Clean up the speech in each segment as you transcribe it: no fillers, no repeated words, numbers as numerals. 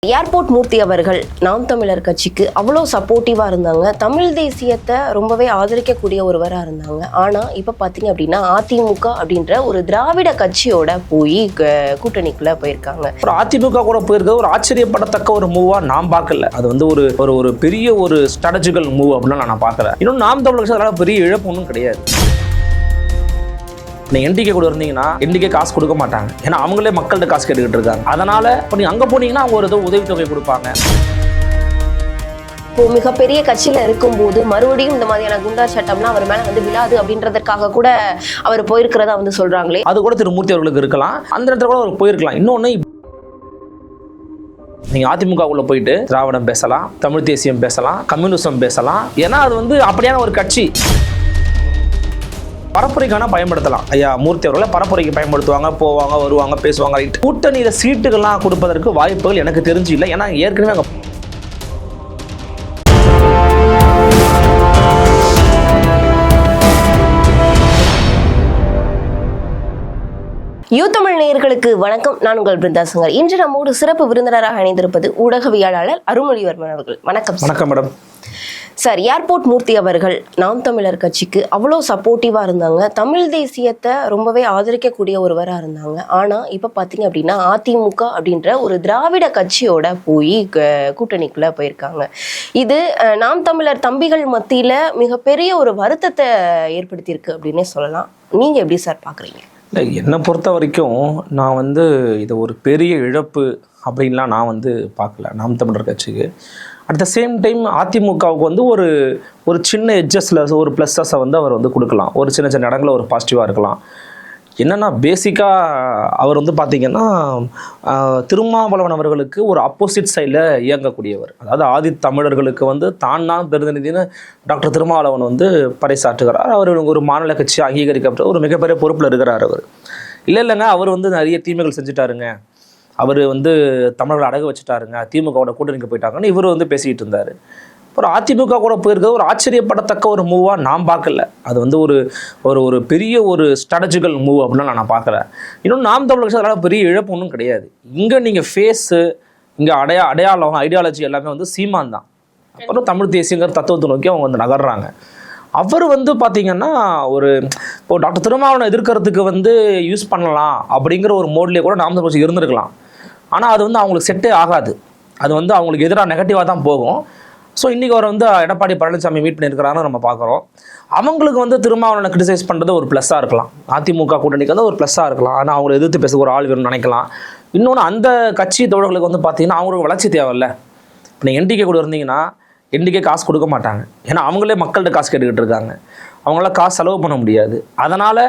Airport மூர்த்தி அவர்கள் நாம் தமிழர் கட்சிக்கு அவ்வளோ சப்போர்ட்டிவாக இருந்தாங்க. தமிழ் தேசியத்தை ரொம்பவே ஆதரிக்கக்கூடிய ஒருவராக இருந்தாங்க. ஆனால் இப்போ பார்த்தீங்க அப்படின்னா அதிமுக அப்படின்ற ஒரு திராவிட கட்சியோட போய் கூட்டணிக்குள்ளே போயிருக்காங்க. ஒரு அதிமுக கூட போயிருக்கிறது ஒரு ஆச்சரியப்படத்தக்க ஒரு மூவாக நான் பார்க்கல. அது வந்து ஒரு ஒரு பெரிய ஒரு ஸ்ட்ராட்டஜிக்கல் மூவ் அப்படின்னு நான் பார்க்கல. இன்னும் நாம் தமிழர் கட்சி அதனால பெரிய இழப்பு ஒன்றும் கிடையாது. நீ என்டிகே கூட இருந்தீங்கன்னா என்டிகே காசு கொடுக்க மாட்டாங்க. ஏன்னா அவங்களே மக்கள்கிட்ட காசு கேட்டுக்கிட்டு இருக்காங்க. அதனால இப்போ நீங்க அங்கே போனீங்கன்னா அவங்க ஒரு உதவித்தொகை கொடுப்பாங்க. இப்போ மிகப்பெரிய கட்சியில இருக்கும்போது மறுபடியும் இந்த மாதிரியான குண்டா சட்டம்லாம் அவர் மேல வந்து விழாது அப்படின்றதற்காக கூட அவர் போயிருக்கிறதா வந்து சொல்றாங்களே. அது கூட திரு மூர்த்தி அவர்களுக்கு இருக்கலாம், அந்த இடத்துல கூட அவர் போயிருக்கலாம். இன்னொன்னு, நீங்க அதிமுகவுக்குள்ள போயிட்டு திராவிடம் பேசலாம், தமிழ் தேசியம் பேசலாம், கம்யூனிசம் பேசலாம். ஏன்னா அது வந்து அப்படியான ஒரு கட்சி. பரப்புரைக்கான பயன்படுத்தலாம். ஐயா மூர்த்தி அவர்களை பரப்புரைக்கு பயன்படுத்துவாங்க, போவாங்க, வருவாங்க, பேசுவாங்க. கூட்டணியில சீட்டுகள்லாம் கொடுப்பதற்கு வாய்ப்புகள் எனக்கு தெரிஞ்சு இல்லை. ஏன்னா ஏற்கனவே அங்கே யூத்தமிழ் நேயர்களுக்கு வணக்கம். நான் உங்கள் பிருந்தா சங்கர். இன்று நம்மோடு சிறப்பு விருந்தினராக இணைந்திருப்பது ஊடகவியலாளர் அருள்மொழிவர்மன் அவர்கள். வணக்கம். வணக்கம் மேடம். சார், ஏர்போர்ட் மூர்த்தி அவர்கள் நாம் தமிழர் கட்சிக்கு அவ்வளோ சப்போர்ட்டிவாக இருந்தாங்க. தமிழ் தேசியத்தை ரொம்பவே ஆதரிக்கக்கூடிய ஒருவராக இருந்தாங்க. ஆனால் இப்போ பார்த்தீங்க அப்படின்னா அதிமுக அப்படின்ற ஒரு திராவிட கட்சியோட போய் கூட்டணிக்குள்ளே போயிருக்காங்க. இது நாம் தமிழர் தம்பிகள் மத்தியில் மிகப்பெரிய ஒரு வருத்தத்தை ஏற்படுத்தியிருக்கு அப்படின்னே சொல்லலாம். நீங்கள் எப்படி சார் பார்க்குறீங்க? இல்லை, என்னை பொறுத்த வரைக்கும் நான் வந்து இதை ஒரு பெரிய இழப்பு அப்படின்லாம் நான் வந்து பார்க்கல நாம் தமிழர் கட்சிக்கு. அட் த சேம் டைம் அதிமுகவுக்கு வந்து ஒரு சின்ன எட்ஜஸில் ஒரு ப்ளஸ்ஸஸை வந்து அவர் வந்து கொடுக்கலாம். ஒரு சின்ன சின்ன இடங்களில் ஒரு பாசிட்டிவாக இருக்கலாம். என்னென்னா பேசிக்காக அவர் வந்து பார்த்திங்கன்னா திருமாவளவன் அவர்களுக்கு ஒரு அப்போசிட் சைடில் இயங்கக்கூடியவர். அதாவது ஆதி தமிழர்களுக்கு வந்து தான் பிரதிநிதினு டாக்டர் திருமாவளவன் வந்து பறைசாற்றுகிறார். அவர் ஒரு மாநில கட்சி அங்கீகரிக்கப்பட்ட ஒரு மிகப்பெரிய பொறுப்பில் இருக்கிறார். அவர் இல்லைங்க, அவர் வந்து நிறைய தீமைகள் செஞ்சுட்டாருங்க, அவர் வந்து தமிழர்களை அடகு வச்சுட்டாருங்க, திமுகவோட கூட்டணிக்கு போயிட்டாங்கன்னு இவர் வந்து பேசிக்கிட்டு இருந்தார். அப்புறம் அதிமுக கூட போயிருக்கிறது ஒரு ஆச்சரியப்படத்தக்க ஒரு மூவாக நான் பார்க்கல. அது வந்து ஒரு பெரிய ஒரு ஸ்ட்ராட்டஜிக்கல் மூவ் அப்படின்னு நான் பார்க்கல. இன்னும் நாம் தமிழர் கட்சி அதனால் பெரிய இழப்பு ஒன்றும் கிடையாது. இங்கே நீங்கள் ஃபேஸு, இங்கே அடையாளம், ஐடியாலஜி எல்லாமே வந்து சீமான் தான். அப்புறம் தமிழ் தேசியங்கிற தத்துவத்தை நோக்கி அவங்க வந்து நகர்றாங்க. அவர் வந்து பார்த்திங்கன்னா இப்போ டாக்டர் திருமாவளவனை எதிர்க்கிறதுக்கு வந்து யூஸ் பண்ணலாம் அப்படிங்கிற ஒரு மோட்லேயே கூட நாம் தமிழர் கட்சி இருந்திருக்கலாம். ஆனால் அது வந்து அவங்களுக்கு செட்டே ஆகாது. அது வந்து அவங்களுக்கு எதிராக நெகட்டிவாக தான் போகும். ஸோ இன்றைக்கி அவர் வந்து எடப்பாடி பழனிசாமி மீட் பண்ணியிருக்கிறான்னு நம்ம பார்க்குறோம். அவங்களுக்கு வந்து திருமாவளவனை கிரிட்டிசைஸ் பண்ணுறது ஒரு ப்ளஸ்ஸாக இருக்கலாம். அதிமுக கூட்டணிக்கு வந்து ஒரு ப்ளஸ்ஸாக இருக்கலாம். ஆனால் அவங்களை எதிர்த்து பேச ஒரு ஆள் வேணும்னு நினைக்கலாம். இன்னொன்று, அந்த கட்சி தோழர்களுக்கு வந்து பார்த்திங்கன்னா அவங்களுக்கு வளர்ச்சி தேவையில்ல. இப்போ நீங்கள் என்டிகே கூட இருந்தீங்கன்னா என்டிகே காசு கொடுக்க மாட்டாங்க. ஏன்னா அவங்களே மக்கள்கிட்ட காசு கேட்டுக்கிட்டு இருக்காங்க. அவங்களால காசு செலவு பண்ண முடியாது. அதனால்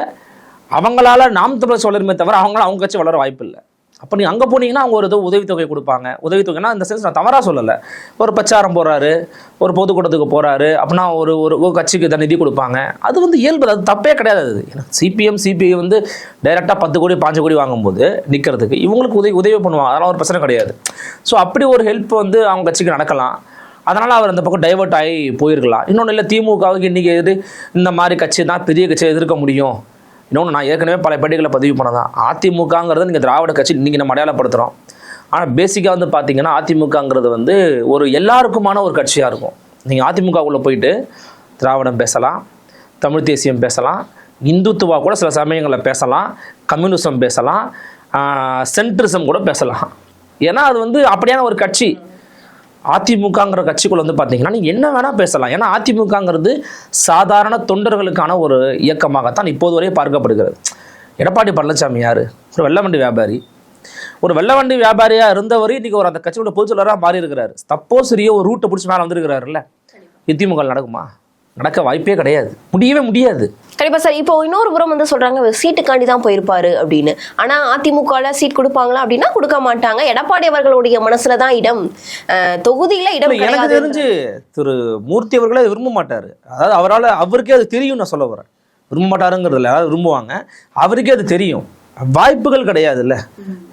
அவங்களால நாம் தமிழர் வளருமே தவிர அவங்க கட்சி வளர வாய்ப்பு இல்லை. அப்போ நீங்கள் அங்கே போனீங்கன்னா அவங்க ஒரு உதவித்தொகை கொடுப்பாங்க. உதவித்தொகைனா இந்த சென்ஸ் நான் தவறாக சொல்லலை. ஒரு பிரச்சாரம் போகிறாரு, ஒரு பொதுக்கூட்டத்துக்கு போகிறாரு அப்படின்னா ஒரு கட்சிக்கு தான் நிதி கொடுப்பாங்க. அது வந்து இயல்பு, அது தப்பே கிடையாது. அது ஏன்னா சிபிஐ வந்து டைரெக்டாக 10 கோடி 5 கோடி வாங்கும்போது நிற்கிறதுக்கு இவங்களுக்கு உதவி பண்ணுவாங்க. அதெல்லாம் ஒரு பிரச்சனை கிடையாது. ஸோ அப்படி ஒரு ஹெல்ப் வந்து அவங்க கட்சிக்கு நடக்கலாம். அதனால் அவர் அந்த பக்கம் டைவர்ட் ஆகி போயிருக்கலாம். இன்னொன்று, இல்லை திமுகவுக்கு இன்றைக்கி இந்த மாதிரி கட்சி தான் பெரிய கட்சியை எதிர்க்க முடியும். இன்னொன்று, நான் ஏற்கனவே பல பேட்டிகளை பதிவு பண்ணதான், அதிமுகங்கிறது நீங்கள் திராவிட கட்சி நீங்கள் நம்ம அடையாளப்படுத்துகிறோம். ஆனால் பேசிக்காக வந்து பார்த்திங்கன்னா அதிமுகங்கிறது வந்து ஒரு எல்லாருக்குமான ஒரு கட்சியாக இருக்கும். நீங்கள் அதிமுகவுக்குள்ளே போயிட்டு திராவிடம் பேசலாம், தமிழ் தேசியம் பேசலாம், இந்துத்துவா கூட சில சமயங்களில் பேசலாம், கம்யூனிசம் பேசலாம், சென்ட்ரிசம் கூட பேசலாம். ஏன்னா அது வந்து அப்படியான ஒரு கட்சி. அதிமுகங்கிற கட்சிக்குள்ள வந்து பார்த்தீங்கன்னா நீங்கள் என்ன வேணால் பேசலாம். ஏன்னா அதிமுகங்கிறது சாதாரண தொண்டர்களுக்கான ஒரு இயக்கமாகத்தான் இப்போது வரையும் பார்க்கப்படுகிறது. எடப்பாடி பழனிசாமி யார்? ஒரு வெள்ளவண்டி வியாபாரி. ஒரு வெள்ளவண்டி வியாபாரியாக இருந்தவர் இன்றைக்கி அந்த கட்சியோட பொதுச்செயலராக மாறி இருக்கிறாரு. சப்போஸ் ஒரு ரூட்டை பிடிச்சி மேலே வந்துருக்கிறாருல்ல, திமுக நடக்குமா? நடக்க வாய்ப்பே கிடையாது, முடியவே முடியாது. கண்டிப்பாக சார். இப்போ இன்னொரு புறம் வந்து சொல்கிறாங்க சீட்டுக்காண்டி தான் போயிருப்பாரு அப்படின்னு. ஆனால் அதிமுகவில் சீட் கொடுப்பாங்களா அப்படின்னா கொடுக்க மாட்டாங்க. எடப்பாடி அவர்களுடைய மனசுல தான் இடம், தொகுதியில் இடம். எனக்கு தெரிஞ்சு திரு மூர்த்தி அவர்களே விரும்ப மாட்டார். அதாவது அவருக்கே அது தெரியும். நான் சொல்ல வரேன், விரும்ப மாட்டாருங்கிறதுல விரும்புவாங்க. அவருக்கே அது தெரியும். வாய்ப்புகள் கிடையாது இல்லை.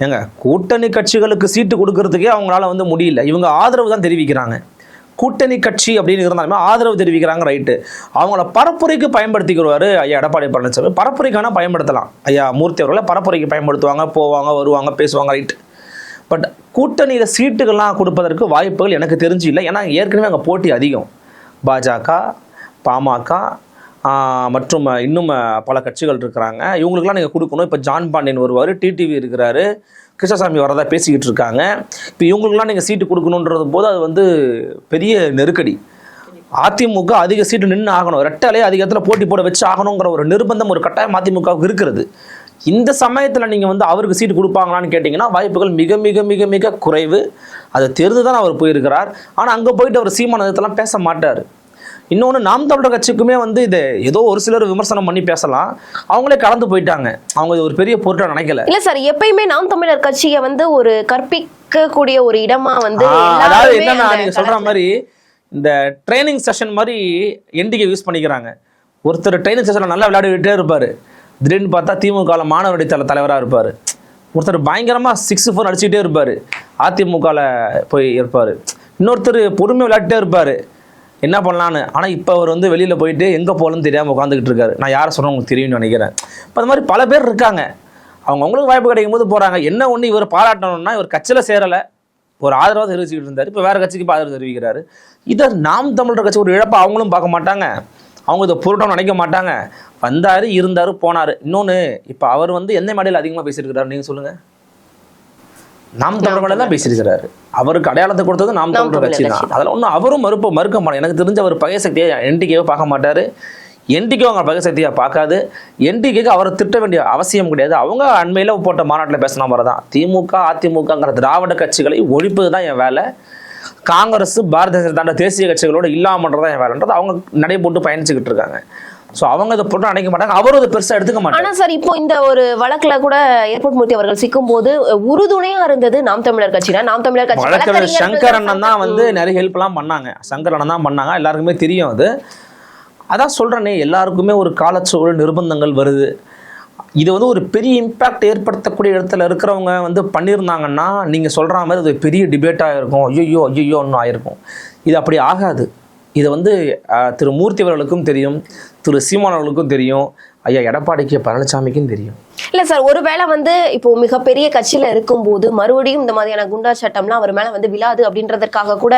ஏங்க, கூட்டணி கட்சிகளுக்கு சீட்டு கொடுக்கறதுக்கே அவங்களால வந்து முடியல. இவங்க ஆதரவு தான் தெரிவிக்கிறாங்க. கூட்டணி கட்சி அப்படின்னு இருந்தாலுமே ஆதரவு தெரிவிக்கிறாங்க, ரைட்டு. அவங்கள பரப்புரைக்கு பயன்படுத்திக்கிறாரு ஐயா எடப்பாடி பழனிசாமி. பரப்புரைக்கான பயன்படுத்தலாம். ஐயா மூர்த்தி அவர்களை பரப்புரைக்கு பயன்படுத்துவாங்க, போவாங்க, வருவாங்க, பேசுவாங்க, ரைட்டு. பட் கூட்டணியில் சீட்டுகள்லாம் கொடுப்பதற்கு வாய்ப்புகள் எனக்கு தெரிஞ்சு இல்லை. ஏன்னா ஏற்கனவே அங்கே போட்டி அதிகம். பாஜக, பாமக மற்றும் இன்னும் பல கட்சிகள் இருக்கிறாங்க. இவங்களுக்குலாம் நீங்கள் கொடுக்கணும். இப்போ ஜான் பாண்டியன் வருவார், டிடிவி இருக்கிறாரு, கிருஷ்ணசாமி வரதா பேசிக்கிட்டு இருக்காங்க. இப்போ இவங்களுக்குலாம் நீங்கள் சீட்டு கொடுக்கணுன்றது போது அது வந்து பெரிய நெருக்கடி. அதிமுக அதிக சீட்டு நின்று ஆகணும், ரெட்டலை அதிக இடத்துல போட்டி போட வச்சு ஆகணுங்கிற ஒரு நிர்பந்தம், ஒரு கட்டாயம் அதிமுகவுக்கு இருக்கிறது. இந்த சமயத்தில் நீங்கள் வந்து அவருக்கு சீட்டு கொடுப்பாங்களான்னு கேட்டிங்கன்னா வாய்ப்புகள் மிக மிக மிக மிக குறைவு. அதை தெரிந்து தான் அவர் போயிருக்கிறார். ஆனால் அங்கே போயிட்டு அவர் சீமானதெல்லாம் பேச மாட்டார். இன்னொன்று, நாம் தமிழர் கட்சிக்குமே வந்து இதை ஏதோ ஒரு சிலர் விமர்சனம் பண்ணி பேசலாம், அவங்களே கலந்து போயிட்டாங்க. அவங்க இது ஒரு பெரிய பொருட்டா நினைக்கல. இல்ல சார், எப்பயுமே நாம் தமிழர் கட்சியை வந்து ஒரு கற்பிக்கக்கூடிய ஒரு இடமா வந்து அதாவது என்னன்னா நீங்க சொல்ற மாதிரி இந்த ட்ரைனிங் செஷன் மாதிரி என்டிகே யூஸ் பண்ணிக்கிறாங்க. ஒருத்தர் ட்ரைனிங் செஷன்ல நல்லா விளையாடிட்டே இருப்பாரு, திடீர்னு பார்த்தா திமுக மாணவரடி தலைவராக இருப்பார். ஒருத்தர் பயங்கரமாக 6-4 அடிச்சுக்கிட்டே இருப்பார், அதிமுகவில் போய் இருப்பார். இன்னொருத்தர் பொறுமையாக விளையாடிட்டே இருப்பார், என்ன பண்ணலான்னு. ஆனால் இப்போ அவர் வந்து வெளியில் போயிட்டு எங்கே போகலன்னு தெரியாமல் உட்காந்துக்கிட்டு இருக்காரு. நான் யாரை சொன்னால் உங்களுக்கு தெரியும்னு நினைக்கிறேன். இப்போ அது மாதிரி பல பேர் இருக்காங்க. அவங்களுக்கு வாய்ப்பு கிடைக்கும் போது போகிறாங்க. என்ன ஒன்று இவர் பாராட்டணும்னா, இவர் கட்சியில் சேரலை, ஒரு ஆதரவாக தெரிவிச்சுக்கிட்டு இருந்தார், இப்போ வேறு கட்சிக்கு ஆதரவு தெரிவிக்கிறாரு. இதை நாம் தமிழர் கட்சி ஒரு இழப்பை அவங்களும் பார்க்க மாட்டாங்க, அவங்க இதை பொருட்டம் நினைக்க மாட்டாங்க. வந்தார், இருந்தார், போனார். இன்னொன்று, இப்போ அவர் வந்து எந்த மேடையில் அதிகமாக பேசியிருக்கிறாரு நீங்கள் சொல்லுங்கள்? நாம் தமிழர் மேலே தான் பேசியிருக்கிறாரு. அவருக்கு அடையாளத்தை கொடுத்தது நாம் தமிழர் கட்சி தான். அதில் ஒன்றும் அவரும் மறுக்க மாட்டார். எனக்கு தெரிஞ்ச அவர் பகை சக்தியை என்டிகேவை பார்க்க மாட்டார், என்டிகே அவங்க பகை சக்தியாக பார்க்காது. என்டிகேக்கு அவரை திட்ட வேண்டிய அவசியம் கிடையாது. அவங்க அண்மையில் போட்ட மாநாட்டில் பேசின மாதிரி தான், திமுக அதிமுகங்கிற திராவிட கட்சிகளை ஒழிப்பது தான் என் வேலை, காங்கிரஸ் பாரதிய ஜனதா தேசிய கட்சிகளோடு இல்லாமன்றதான் என் வேலைன்றது அவங்க நடை போட்டு பயணிச்சுக்கிட்டு இருக்காங்க. ஸோ அவங்க அதை போட்டு நினைக்க மாட்டாங்க, அவரும் அதை பெருசாக எடுத்துக்க மாட்டாங்க. ஆனால் சார், இப்போ இந்த ஒரு வழக்கில் கூட ஏர்போர்ட் மூர்த்தி அவர்கள் சிக்கும் போது உறுதுணையா இருந்தது நாம் தமிழர் கட்சி தான். நாம் தமிழர் கட்சி வழக்கறிஞர் சங்கர் அண்ணன் தான் வந்து நிறைய ஹெல்ப்லாம் பண்ணாங்க. சங்கர் அண்ணன் தான் பண்ணாங்க, எல்லாருக்குமே தெரியும் அது. அதான் சொல்கிறேனே, எல்லாருக்குமே ஒரு காலச்சூழல் நிர்பந்தங்கள் வருது. இது வந்து ஒரு பெரிய இம்பேக்ட் ஏற்படுத்தக்கூடிய இடத்துல இருக்கிறவங்க வந்து பண்ணியிருந்தாங்கன்னா நீங்கள் சொல்கிற மாதிரி அது பெரிய டிபேட்டாக இருக்கும், ஐயோ ஒன்றும் ஆயிருக்கும். இது அப்படி ஆகாது. இது வந்து திரு மூர்த்தி அவர்களுக்கும் தெரியும், திரு சீமான் அவர்களுக்கும் தெரியும், ஐயா எடப்பாடிக்கு பழனிசாமிக்கும் தெரியும். இல்லை சார், ஒருவேளை வந்து இப்போ மிகப்பெரிய கட்சியில் இருக்கும்போது மறுபடியும் இந்த மாதிரியான குண்டா சட்டம்லாம் அவர் மேலே வந்து விழாது அப்படின்றதற்காக கூட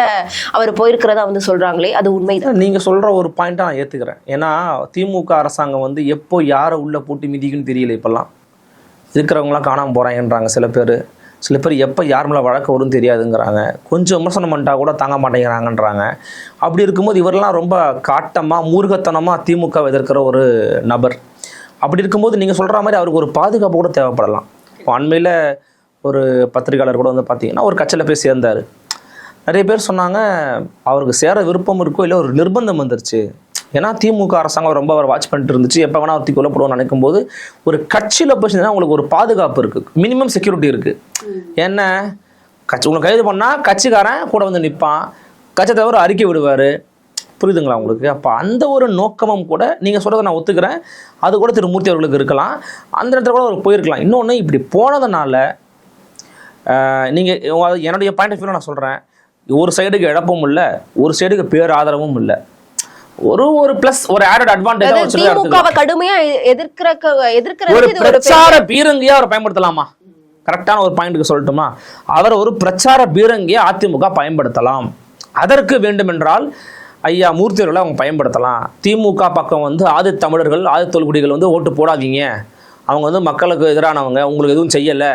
அவர் போயிருக்கிறதா வந்து சொல்கிறாங்களே, அது உண்மைதான். நீங்கள் சொல்கிற ஒரு பாயிண்ட்டை நான் ஏற்றுக்கிறேன். ஏன்னா திமுக அரசாங்கம் வந்து எப்போ யாரை உள்ளே போட்டு மிதிக்குன்னு தெரியல. இப்போல்லாம் இருக்கிறவங்களாம் காணாமல் போகிறாங்கன்றாங்க சில பேர். சில பேர் எப்போ யார் மேலே வழக்கு வரும்னு தெரியாதுங்கிறாங்க. கொஞ்சம் விமர்சனம் பண்ணிட்டா கூட தாங்க மாட்டேங்கிறாங்கன்றாங்க. அப்படி இருக்கும்போது இவரெல்லாம் ரொம்ப காட்டமாக மூர்க்கத்தனமாக திமுக எதிர்க்கிற ஒரு நபர். அப்படி இருக்கும்போது நீங்கள் சொல்கிற மாதிரி அவருக்கு ஒரு பாதுகாப்பு கூட தேவைப்படலாம். இப்போ அண்மையில் ஒரு பத்திரிகையாளர் கூட வந்து பார்த்தீங்கன்னா ஒரு கட்சியில் போய் சேர்ந்தார். நிறைய பேர் சொன்னாங்க அவருக்கு சேர விருப்பம் இருக்கோ இல்லை ஒரு நிர்பந்தம் வந்துருச்சு. ஏன்னா திமுக அரசாங்கம் ரொம்ப அவர் வாட்ச் பண்ணிட்டு இருந்துச்சு, எப்போ வேணால் அவர்த்தி கொல்லப்படுவோம்னு நினைக்கும் போது ஒரு கட்சியில் போச்சுன்னா உங்களுக்கு ஒரு பாதுகாப்பு இருக்குது, மினிமம் செக்யூரிட்டி இருக்குது. என்ன கட்சி உங்களை கைது பண்ணால் கட்சிக்காரன் கூட வந்து நிற்பான், கட்சி தவிர அறிக்கை விடுவார். புரியுதுங்களா உங்களுக்கு? அப்போ அந்த ஒரு நோக்கமும் கூட நீங்கள் சொல்கிறத நான் ஒத்துக்கிறேன், அது கூட திரு மூர்த்தி அவர்களுக்கு இருக்கலாம், அந்த இடத்துல கூட அவர் போயிருக்கலாம். இன்னொன்று, இப்படி போனதுனால நீங்கள் என்னுடைய பாயிண்ட் ஆஃப் வியூவில் நான் சொல்கிறேன், ஒரு சைடுக்கு இழப்பும் இல்லை, ஒரு சைடுக்கு பேர் ஆதரவும் இல்லை. ஒரு பிளஸ் ஒரு ஆடட் அட்வான்டேஜ் திமுகவை கடுமையா எதிர்க்கிற ஒரு பிரச்சார பீரங்கியா அவர் பயன்படுத்தலாமா? கரெக்டான ஒரு பாயிண்ட்டுக்கு சொல்லட்டுமா, அவர் ஒரு பிரச்சார பீரங்கியா அதிமுக பயன்படுத்தலாம். அதற்கு வேண்டுமென்றால் ஐயா மூர்த்தி அவர்களை அவங்க பயன்படுத்தலாம். திமுக பக்கம் வந்து ஆதி தமிழர்கள் ஆதி தொல்குடிகள் வந்து ஓட்டு போடாதீங்க, அவங்க வந்து மக்களுக்கு எதிரானவங்க, உங்களுக்கு எதுவும் செய்யலை,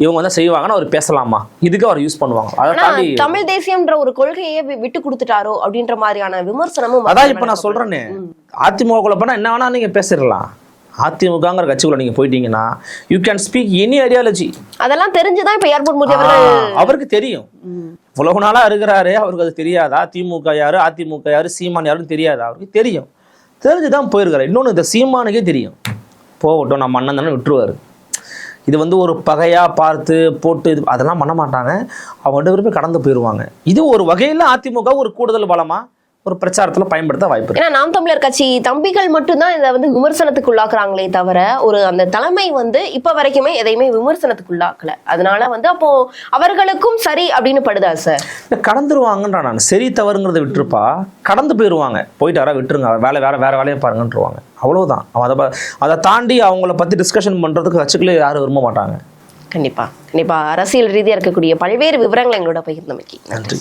இவங்க வந்து செய்வாங்கன்னு அவர் பேசலாமா? இதுக்கு அவர் யூஸ் பண்ணுவாங்க. அதை தாண்டி தமிழ் தேசியம்ன்ற ஒரு கொள்கையை விட்டு கொடுத்துட்டாரோ அப்படின்ற மாதிரியான விமர்சனமும். அதான் இப்ப நான் சொல்றேனே, அதிமுக போனா என்ன வேணா நீங்க பேசிடலாம். அதிமுகங்கிற கட்சிக்குள்ள நீங்க போயிட்டீங்கன்னா you can speak any ideology. அதெல்லாம் தெரிஞ்சுதான் இப்ப ஏர்போர்ட் மூர்த்தி அவருக்கு தெரியும். உலக நாளா இருக்கிறாரு, அவருக்கு அது தெரியாதா? திமுக யாரு, அதிமுக யாரு, சீமான் யாருன்னு தெரியாதா? அவருக்கு தெரியும், தெரிஞ்சுதான் போயிருக்காரு. இன்னொன்னு, இந்த சீமானுக்கே தெரியும், போகட்டும் நம்ம அண்ணன் தானே விட்டுருவாரு. இது வந்து ஒரு பகையாக பார்த்து போட்டு இது அதெல்லாம் பண்ண மாட்டாங்க, அவங்க 2 பேருமே கடந்து போயிடுவாங்க. இது ஒரு வகையில் அதிமுக ஒரு கூடுதல் பலமாக ஒரு பிரச்சாரத்தில் பயன்படுத்த வாய்ப்பு. ஏன்னா நாம் தமிழர் கட்சி தம்பிகள் மட்டும்தான் இதை வந்து விமர்சனத்துக்கு உள்ளாக்குறாங்களே தவிர ஒரு அந்த தலைமை வந்து இப்ப வரைக்குமே எதையுமே விமர்சனத்துக்கு உள்ளாக்கல. அதனால வந்து அப்போ அவர்களுக்கும் சரி அப்படின்னு படுதா சார்? கடந்துருவாங்கன்றா. நான் சரி தவறுங்கிறத விட்டுருப்பா, கடந்து போயிடுவாங்க, போயிட்டு யாராவது விட்டுருங்க, வேற வேலையை பாருங்கன்றுவாங்க, அவ்வளவுதான். அதை தாண்டி அவங்கள பத்தி டிஸ்கஷன் பண்றதுக்கு கட்சிகளே யாரும் விரும்ப மாட்டாங்க. கண்டிப்பா கண்டிப்பா அரசியல் ரீதியா இருக்கக்கூடிய பல்வேறு விவரங்களை எங்களோட பகிர்ந்தமைக்கு நன்றி.